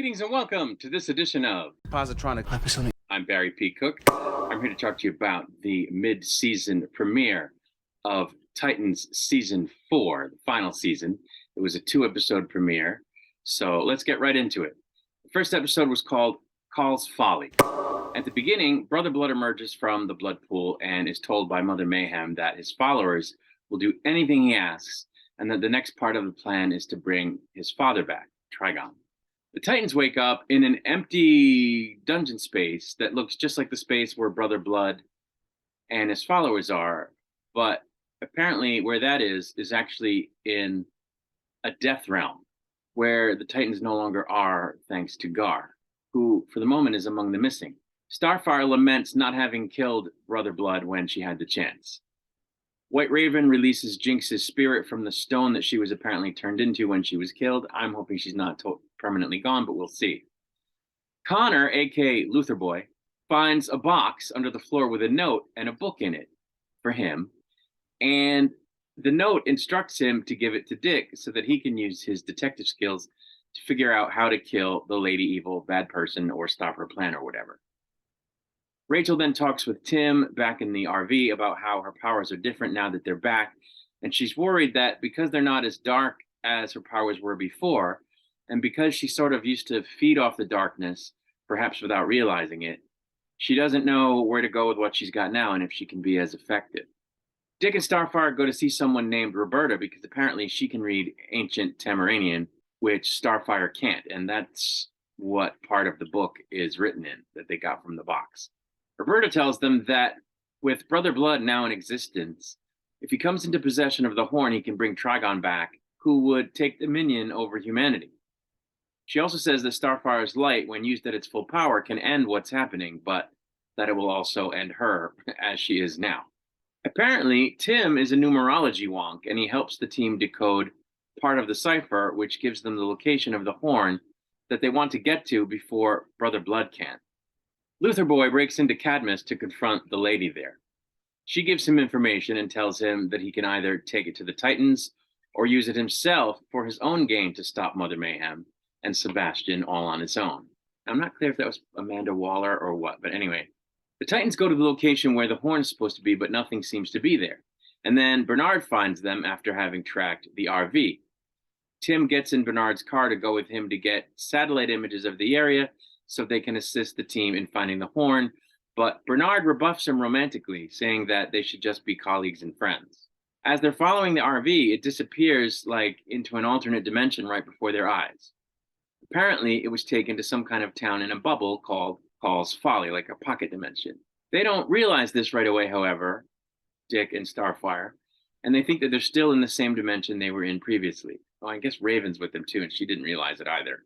Greetings and welcome to this edition of Positronic. I'm Barry P. Cook. I'm here to talk to you about the mid-season premiere of Titans Season 4, the final season. It was a 2-episode premiere, so let's get right into it. The first episode was called Call's Folly. At the beginning, Brother Blood emerges from the blood pool and is told by Mother Mayhem that his followers will do anything he asks, and that the next part of the plan is to bring his father back, Trigon. The Titans wake up in an empty dungeon space that looks just like the space where Brother Blood and his followers are, but apparently where that is actually in a death realm, where the Titans no longer are, thanks to Gar, who for the moment is among the missing. Starfire laments not having killed Brother Blood when she had the chance. White Raven releases Jinx'S spirit from the stone that she was apparently turned into when she was killed. I'm hoping she's not permanently gone, but we'll see. Connor, aka Luther Boy, finds a box under the floor with a note and a book in it for him. And the note instructs him to give it to Dick so that he can use his detective skills to figure out how to kill the Lady Evil, bad person, or stop her plan or whatever. Rachel then talks with Tim back in the RV about how her powers are different now that they're back, and she's worried that because they're not as dark as her powers were before, and because she sort of used to feed off the darkness, perhaps without realizing it, she doesn't know where to go with what she's got now and if she can be as effective. Dick and Starfire go to see someone named Roberta because apparently she can read ancient Tamaranian, which Starfire can't, and that's what part of the book is written in that they got from the box. Roberta tells them that with Brother Blood now in existence, if he comes into possession of the horn, he can bring Trigon back, who would take dominion over humanity. She also says that Starfire's light, when used at its full power, can end what's happening, but that it will also end her as she is now. Apparently, Tim is a numerology wonk, and he helps the team decode part of the cipher, which gives them the location of the horn that they want to get to before Brother Blood can. Luther Boy breaks into Cadmus to confront the lady there. She gives him information and tells him that he can either take it to the Titans or use it himself for his own gain to stop Mother Mayhem and Sebastian all on his own. I'm not clear if that was Amanda Waller or what, but anyway. The Titans go to the location where the horn is supposed to be, but nothing seems to be there. And then Bernard finds them after having tracked the RV. Tim gets in Bernard's car to go with him to get satellite images of the area so they can assist the team in finding the horn, but Bernard rebuffs him romantically, saying that they should just be colleagues and friends. As they're following the RV, it disappears like into an alternate dimension right before their eyes. Apparently, it was taken to some kind of town in a bubble called Call's Folly, like a pocket dimension. They don't realize this right away, however, Dick and Starfire, and they think that they're still in the same dimension they were in previously. Oh, I guess Raven's with them too, and she didn't realize it either.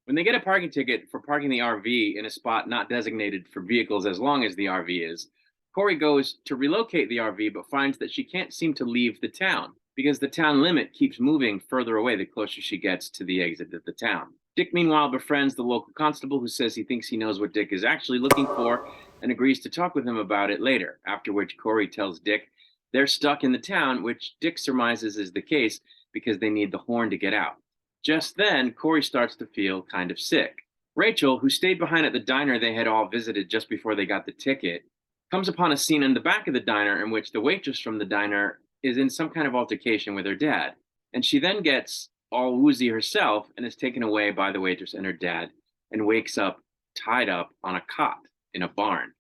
When they get a parking ticket for parking the RV in a spot not designated for vehicles as long as the RV is, Corey goes to relocate the RV but finds that she can't seem to leave the town because the town limit keeps moving further away the closer she gets to the exit of the town. Dick, meanwhile, befriends the local constable who says he thinks he knows what Dick is actually looking for and agrees to talk with him about it later, after which Corey tells Dick they're stuck in the town, which Dick surmises is the case because they need the horn to get out. Just then, Corey starts to feel kind of sick. Rachel, who stayed behind at the diner they had all visited just before they got the ticket, comes upon a scene in the back of the diner in which the waitress from the diner is in some kind of altercation with her dad. And she then gets all woozy herself and is taken away by the waitress and her dad and wakes up tied up on a cot in a barn.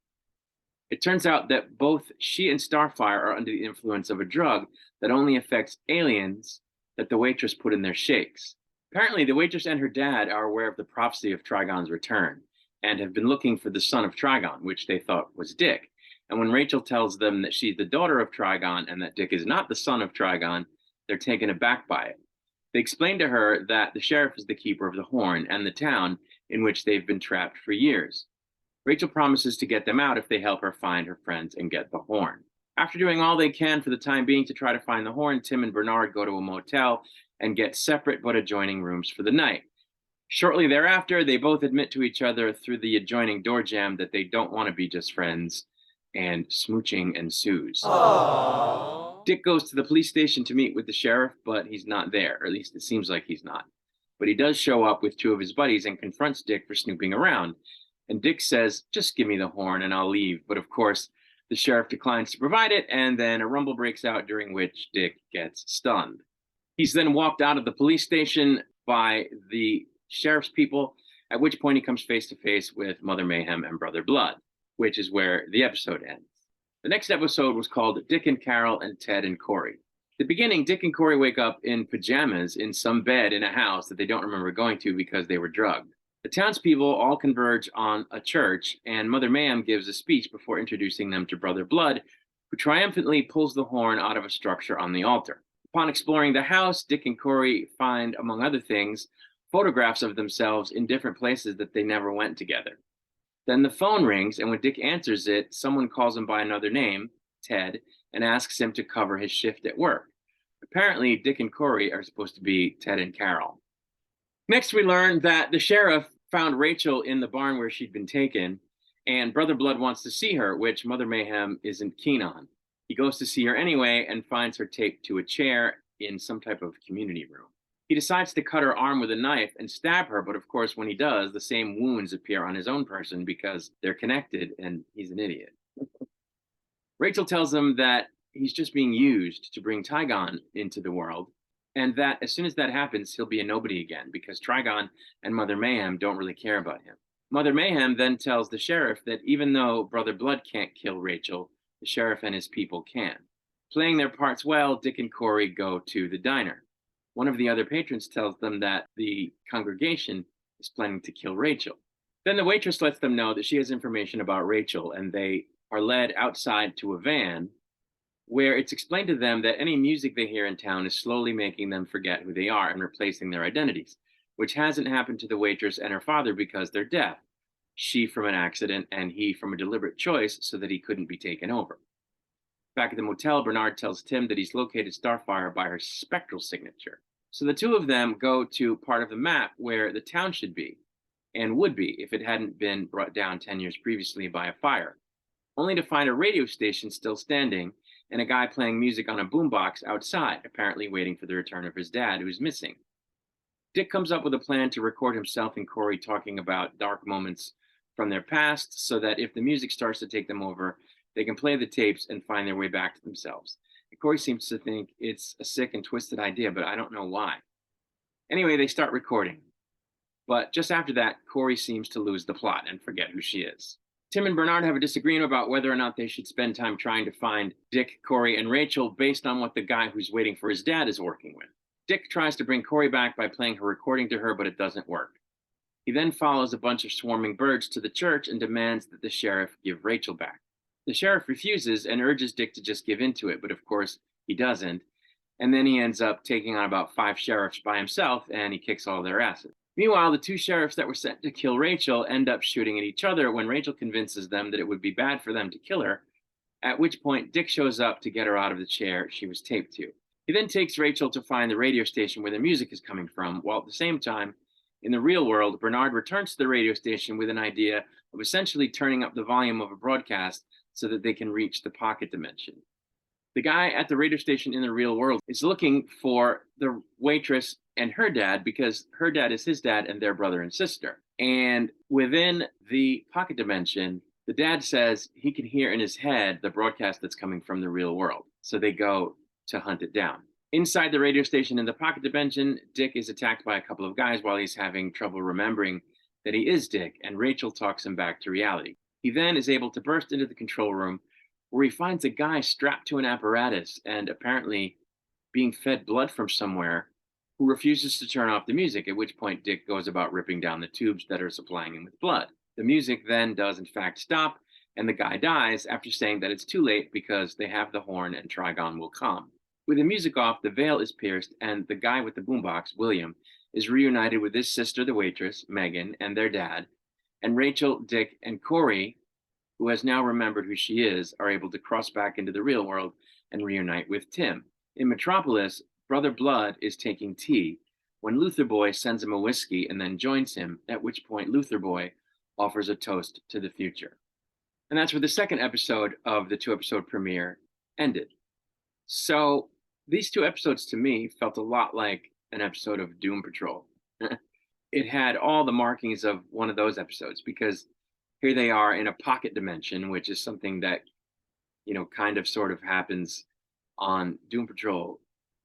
It turns out that both she and Starfire are under the influence of a drug that only affects aliens that the waitress put in their shakes. Apparently, the waitress and her dad are aware of the prophecy of Trigon's return and have been looking for the son of Trigon, which they thought was Dick. And when Rachel tells them that she's the daughter of Trigon and that Dick is not the son of Trigon, they're taken aback by it. They explain to her that the sheriff is the keeper of the horn and the town in which they've been trapped for years. Rachel promises to get them out if they help her find her friends and get the horn. After doing all they can for the time being to try to find the horn, Tim and Bernard go to a motel and get separate but adjoining rooms for the night. Shortly thereafter, they both admit to each other through the adjoining door jamb that they don't want to be just friends, and smooching ensues. Aww. Dick goes to the police station to meet with the sheriff, but he's not there, or at least it seems like he's not. But he does show up with two of his buddies and confronts Dick for snooping around. And Dick says, "Just give me the horn and I'll leave." But of course, the sheriff declines to provide it, and then a rumble breaks out during which Dick gets stunned. He's then walked out of the police station by the sheriff's people, at which point he comes face to face with Mother Mayhem and Brother Blood, which is where the episode ends. The next episode was called Dick and Carol and Ted and Corey. At the beginning, Dick and Corey wake up in pajamas in some bed in a house that they don't remember going to because they were drugged. The townspeople all converge on a church, and Mother Mayhem gives a speech before introducing them to Brother Blood, who triumphantly pulls the horn out of a structure on the altar. Upon exploring the house, Dick and Corey find, among other things, photographs of themselves in different places that they never went together. Then the phone rings, and when Dick answers it, someone calls him by another name, Ted, and asks him to cover his shift at work. Apparently, Dick and Corey are supposed to be Ted and Carol. Next, we learn that the sheriff found Rachel in the barn where she'd been taken, and Brother Blood wants to see her, which Mother Mayhem isn't keen on. He goes to see her anyway and finds her taped to a chair in some type of community room. He decides to cut her arm with a knife and stab her, but of course, when he does, the same wounds appear on his own person because they're connected and he's an idiot. Rachel tells him that he's just being used to bring Trigon into the world, and that as soon as that happens, he'll be a nobody again because Trigon and Mother Mayhem don't really care about him. Mother Mayhem then tells the sheriff that even though Brother Blood can't kill Rachel, the sheriff and his people can. Playing their parts well, Dick and Corey go to the diner. One of the other patrons tells them that the congregation is planning to kill Rachel. Then the waitress lets them know that she has information about Rachel, and they are led outside to a van where it's explained to them that any music they hear in town is slowly making them forget who they are and replacing their identities, which hasn't happened to the waitress and her father because they're deaf. She from an accident and he from a deliberate choice so that he couldn't be taken over. Back at the motel, Bernard tells Tim that he's located Starfire by her spectral signature. So the two of them go to part of the map where the town should be, and would be if it hadn't been brought down 10 years previously by a fire, only to find a radio station still standing and a guy playing music on a boombox outside, apparently waiting for the return of his dad, who's missing. Dick comes up with a plan to record himself and Corey talking about dark moments from their past so that if the music starts to take them over, they can play the tapes and find their way back to themselves. And Corey seems to think it's a sick and twisted idea, but I don't know why. Anyway, they start recording. But just after that, Corey seems to lose the plot and forget who she is. Tim and Bernard have a disagreement about whether or not they should spend time trying to find Dick, Corey, and Rachel based on what the guy who's waiting for his dad is working with. Dick tries to bring Corey back by playing her recording to her, but it doesn't work. He then follows a bunch of swarming birds to the church and demands that the sheriff give Rachel back. The sheriff refuses and urges Dick to just give in to it, but of course he doesn't. And then he ends up taking on about 5 sheriffs by himself, and he kicks all their asses. Meanwhile, the 2 sheriffs that were sent to kill Rachel end up shooting at each other when Rachel convinces them that it would be bad for them to kill her, at which point Dick shows up to get her out of the chair she was taped to. He then takes Rachel to find the radio station where the music is coming from, while at the same time, in the real world, Bernard returns to the radio station with an idea of essentially turning up the volume of a broadcast so that they can reach the pocket dimension. The guy at the radio station in the real world is looking for the waitress and her dad because her dad is his dad and they're brother and sister. And within the pocket dimension, the dad says he can hear in his head the broadcast that's coming from the real world. So they go to hunt it down. Inside the radio station in the pocket dimension, Dick is attacked by a couple of guys while he's having trouble remembering that he is Dick, and Rachel talks him back to reality. He then is able to burst into the control room where he finds a guy strapped to an apparatus and apparently being fed blood from somewhere who refuses to turn off the music, at which point Dick goes about ripping down the tubes that are supplying him with blood. The music then does in fact stop, and the guy dies after saying that it's too late because they have the horn and Trigon will come. With the music off, the veil is pierced, and the guy with the boombox, William, is reunited with his sister, the waitress, Megan, and their dad, and Rachel, Dick, and Corey, who has now remembered who she is, are able to cross back into the real world and reunite with Tim. In Metropolis, Brother Blood is taking tea when Luther Boy sends him a whiskey and then joins him, at which point Luther Boy offers a toast to the future. And that's where the second episode of the 2-episode premiere ended. So these 2 episodes to me felt a lot like an episode of Doom Patrol. It had all the markings of one of those episodes because here they are in a pocket dimension, which is something that, kind of sort of happens on Doom Patrol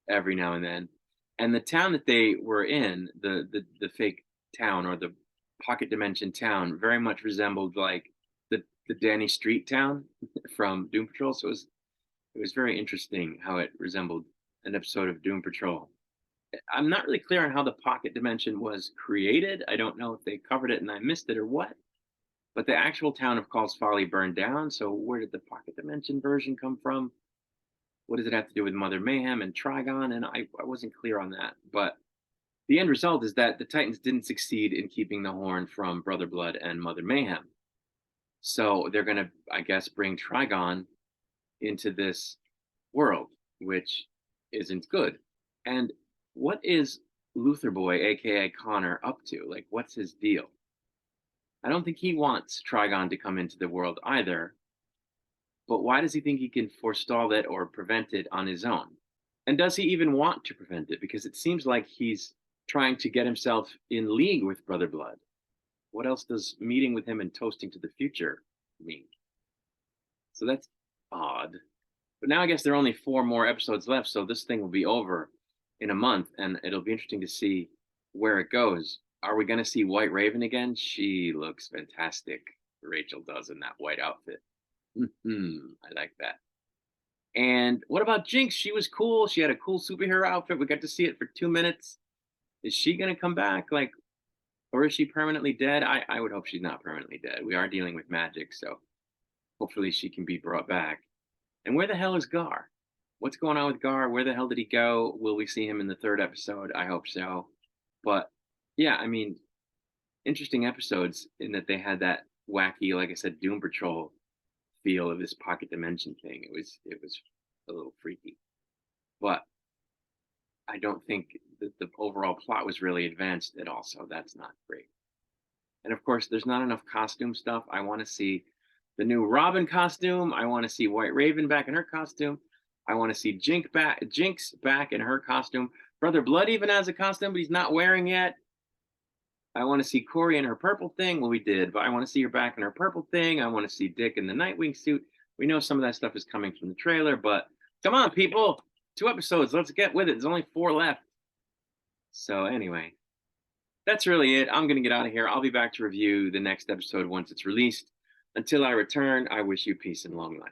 every now and then. And the town that they were in, the fake town or the pocket dimension town, very much resembled like the Danny Street town from Doom Patrol. So it was very interesting how it resembled an episode of Doom Patrol. I'm not really clear on how the pocket dimension was created. I don't know if they covered it and I missed it or what. But the actual town of Call's Folly burned down. So where did the pocket dimension version come from? What does it have to do with Mother Mayhem and Trigon? And I wasn't clear on that. But the end result is that the Titans didn't succeed in keeping the horn from Brother Blood and Mother Mayhem. So they're going to, I guess, bring Trigon into this world, which isn't good. And what is Luther Boy, aka Connor, up to? Like, what's his deal? I don't think he wants Trigon to come into the world either. But why does he think he can forestall it or prevent it on his own? And does he even want to prevent it? Because it seems like he's trying to get himself in league with Brother Blood. What else does meeting with him and toasting to the future mean? So that's odd. But now I guess there are only 4 more episodes left, so this thing will be over in a month, and it'll be interesting to see where it goes. Are we going to see White Raven again? She looks fantastic. Rachel does in that white outfit. I like that. And what about Jinx? She was cool. She had a cool superhero outfit. We got to see it for 2 minutes. Is she going to come back? Like, or is she permanently dead? I would hope she's not permanently dead. We are dealing with magic, so hopefully she can be brought back. And where the hell is Gar? What's going on with Gar? Where the hell did he go? Will we see him in the 3rd episode? I hope so. But yeah, I mean, interesting episodes in that they had that wacky, like I said, Doom Patrol feel of this pocket dimension thing. It was a little freaky. But I don't think that the overall plot was really advanced at all, so that's not great. And of course, there's not enough costume stuff. I want to see the new Robin costume. I want to see White Raven back in her costume. I want to see Jinx back in her costume. Brother Blood even has a costume, but he's not wearing yet. I want to see Corey in her purple thing. Well, we did, but I want to see her back in her purple thing. I want to see Dick in the Nightwing suit. We know some of that stuff is coming from the trailer, but come on, people. 2 episodes. Let's get with it. There's only 4 left. So anyway, that's really it. I'm going to get out of here. I'll be back to review the next episode once it's released. Until I return, I wish you peace and long life.